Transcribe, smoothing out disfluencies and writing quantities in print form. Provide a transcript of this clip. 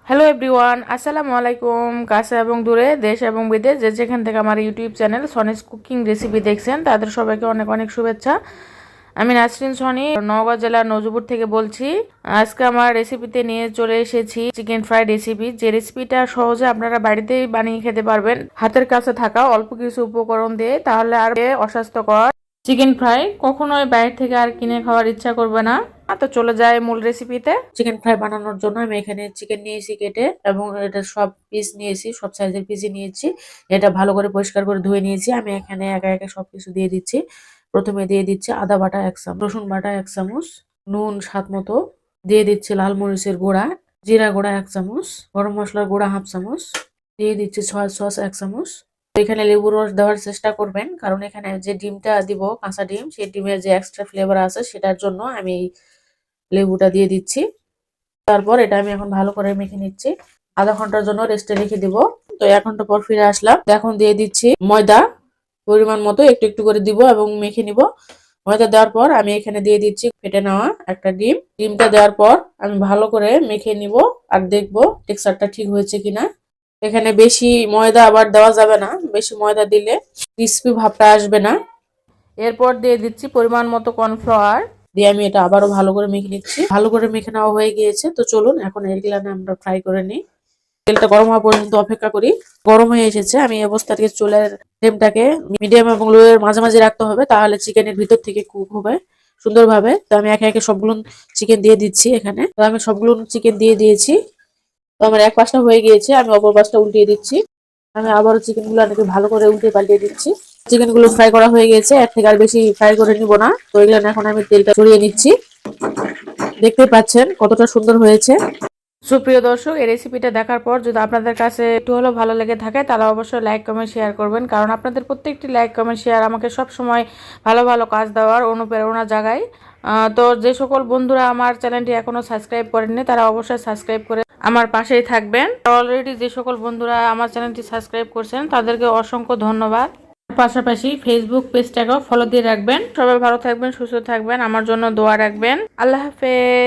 Hello everyone, আসসালামু আলাইকুম। কাছে এবং দূরে, দেশ এবং বিদেশ যে যেখান থেকে আমার ইউটিউব চ্যানেল সনিস কুকিং রেসিপি দেখছেন তাদের সবাইকে অনেক অনেক শুভেচ্ছা। আমি নাসরিন সনি, নওগাঁ জেলার নজরপুর থেকে বলছি। আজকে আমার রেসিপিতে নিয়ে চলে এসেছি চিকেন ফ্রাই রেসিপি, যে রেসিপিটা সহজে আপনারা বাড়িতেই বানিয়ে খেতে পারবেন হাতের কাছে থাকা অল্প কিছু উপকরণ দিয়ে, তাহলে আর অস্বাস্থ্যকর চিকেন ফ্রাই কখনোই বাইরে থেকে আর কিনে খাওয়ার ইচ্ছা করবে না। তো চলে যায় মূল রেসিপিতে। চিকেন ফ্রাই বানানোর জন্য আমি এখানে চিকেন নিয়েছি কেটে, এবং এটা সব পিস নিয়েছি, সব সাইজের পিসই নিয়েছি। এটা ভালো করে পরিষ্কার করে ধুয়ে নিয়েছি। আমি এখানে একা একা সবকিছু দিয়ে দিচ্ছি। প্রথমে দিয়ে দিচ্ছি আদা বাটা 1 চামচ, রসুন বাটা 1 চামচ, নুন স্বাদ মতো, দিয়ে দিচ্ছি লাল মরিচের গুঁড়া, জিরা গুঁড়া 1 চামচ, গরম মশলার গুঁড়া 1/2 চামচ, দিয়ে দিচ্ছি সয়া সস 1 চামচ। এখানে লেবুর রস দেওয়ার চেষ্টা করবেন, কারণ এখানে যে ডিমটা দিব, কাঁচা ডিম, সেই ডিমের যে এক্সট্রা ফ্লেভার আছে সেটার জন্য আমি লেবুটা দিয়ে দিচ্ছি। তারপর এটা আমি এখন ভালো করে মেখে নিচ্ছি। আধা ঘন্টার জন্য রেস্টে রেখে দিব। তো 1 ঘন্টা পর ফিরে আসলাম। তো এখন দিয়ে দিচ্ছি ময়দা, পরিমাণ মতো একটু একটু করে দিব এবং মেখে নিব। ময়দা দেওয়ার পর আমি এখানে দিয়ে দিচ্ছি ফেটে নেওয়া একটা ডিম। ডিমটা দেওয়ার পর আমি ভালো করে মেখে নিব আর দেখবো টেক্সচারটা ঠিক হয়েছে কিনা। এখানে বেশি ময়দা আবার দেওয়া যাবে না, বেশি ময়দা দিলে ক্রিস্পি ভাবটা আসবে না। এরপর দিয়ে দিচ্ছি পরিমাণ মতো কর্নফ্লাওয়ার, দিয়ে আমি এটা আবারও ভালো করে মেখে নিচ্ছি। ভালো করে মেখে নেওয়া হয়ে গিয়েছে। তো চলুন এখন এগুলানে আমরা ফ্রাই করে নিই। তেলটা গরম হওয়া পর্যন্ত অপেক্ষা করি। গরম হয়ে এসেছে। আমি এই অবস্থা থেকে চুলার ফ্লেমটাকে মিডিয়াম এবং লো এর মাঝামাঝি রাখতে হবে, তাহলে চিকেনের ভিতর থেকে কুক হবে সুন্দরভাবে। তো আমি একে একে সবগুলো চিকেন দিয়ে দিচ্ছি এখানে। তো আমি সবগুলো চিকেন দিয়ে দিয়েছি। তো আমার এক পাশটা হয়ে গিয়েছে, আমি অপর পাশটা উল্টিয়ে দিচ্ছি। আমি আবারও চিকেন গুলো অনেক ভালো করে উল্টে পাল্টে দিচ্ছি। চিকেন গুলো ফ্রাই করা হয়ে গেছে, এর থেকে আর বেশি ফ্রাই করে নিব না। তো এগুলো এখন আমি তেলটা ছড়িয়ে নিচ্ছি। দেখতে পাচ্ছেন কতটা সুন্দর হয়েছে। সুপ্রিয় দর্শক, এই রেসিপিটা দেখার পর যদি আপনাদের কাছে একটু হলেও ভালো লেগে থাকে তাহলে অবশ্যই লাইক কমেন্ট শেয়ার করবেন, কারণ আপনাদের প্রত্যেকটি লাইক কমেন্ট শেয়ার আমাকে সব সময় ভালো ভালো কাজ দেওয়ার অনুপ্রেরণা জাগায়। তো যে সকল বন্ধুরা আমার চ্যানেলটি এখনো সাবস্ক্রাইব করেননি তারা অবশ্যই সাবস্ক্রাইব করে আমার পাশেই থাকবেন। অলরেডি যে সকল বন্ধুরা আমার চ্যানেলটি সাবস্ক্রাইব করছেন তাদেরকে অসংখ্য ধন্যবাদ। পাশাপাশি ফেসবুক পেজটাকেও ফলো দিয়ে রাখবেন। সবাই ভালো থাকবেন, সুস্থ থাকবেন, আমার জন্য দোয়া রাখবেন। আল্লাহ হাফেজ।